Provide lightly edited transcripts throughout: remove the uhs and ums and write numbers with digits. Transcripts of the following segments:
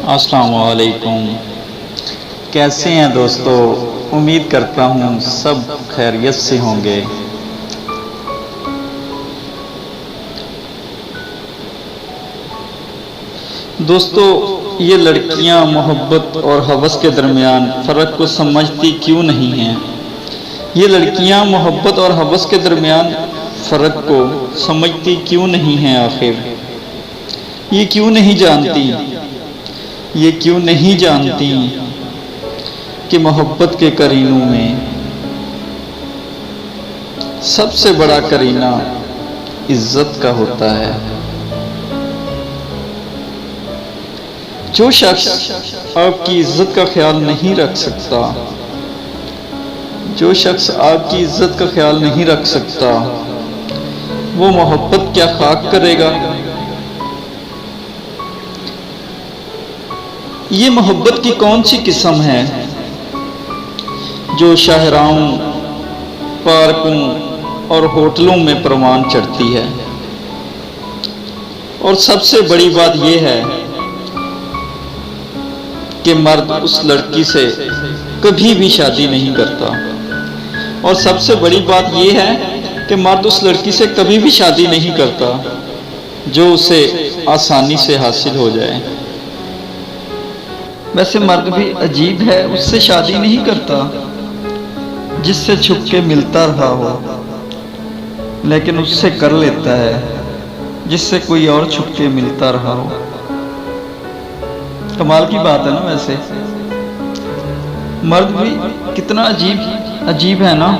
अस्सलाम वालेकुम। कैसे हैं दोस्तों? उम्मीद करता हूँ सब खैरियत से होंगे। दोस्तों, ये लड़कियां मोहब्बत और हवस के दरमियान फ़र्क को समझती क्यों नहीं हैं? ये लड़कियां मोहब्बत और हवस के दरमियान फ़र्क को समझती क्यों नहीं हैं? आखिर ये क्यों नहीं जानती? ये क्यों नहीं जानती कि मोहब्बत के करीनों में सबसे बड़ा करीना इज्जत का होता है। जो शख्स आपकी इज्जत का ख्याल नहीं रख सकता, जो शख्स आपकी इज्जत का ख्याल नहीं रख सकता, वो मोहब्बत क्या खाक करेगा? ये मोहब्बत की कौन सी किस्म है जो शाहराओं, पार्कों और होटलों में परवान चढ़ती है? और सबसे बड़ी बात यह है कि मर्द उस लड़की से कभी भी शादी नहीं करता। और सबसे बड़ी बात यह है कि मर्द उस लड़की से कभी भी शादी नहीं करता जो उसे आसानी से हासिल हो जाए। वैसे मर्द भी अजीब है, उससे शादी नहीं करता जिससे छुप के मिलता रहा हो, लेकिन उससे कर लेता है जिससे कोई और छुप के मिलता रहा हो। कमाल की बात है ना? वैसे मर्द भी कितना अजीब है ना,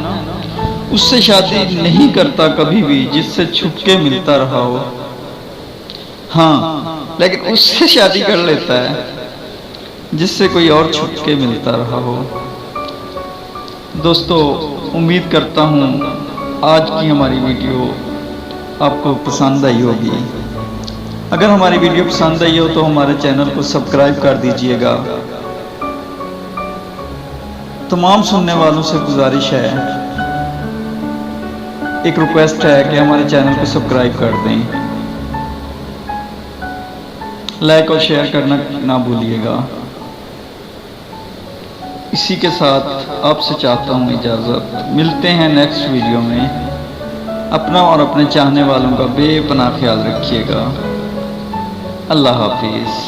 उससे शादी नहीं करता कभी भी जिससे छुप के मिलता रहा हो। हाँ, लेकिन उससे शादी कर लेता है जिससे कोई और छुप के मिलता रहा हो। दोस्तों, उम्मीद करता हूँ आज की हमारी वीडियो आपको पसंद आई होगी। अगर हमारी वीडियो पसंद आई हो तो हमारे चैनल को सब्सक्राइब कर दीजिएगा। तमाम सुनने वालों से गुजारिश है, एक रिक्वेस्ट है कि हमारे चैनल को सब्सक्राइब कर दें। लाइक और शेयर करना ना भूलिएगा। इसी के साथ आपसे चाहता हूँ इजाज़त। मिलते हैं नेक्स्ट वीडियो में। अपना और अपने चाहने वालों का बेपनाह ख्याल रखिएगा। अल्लाह हाफिज़।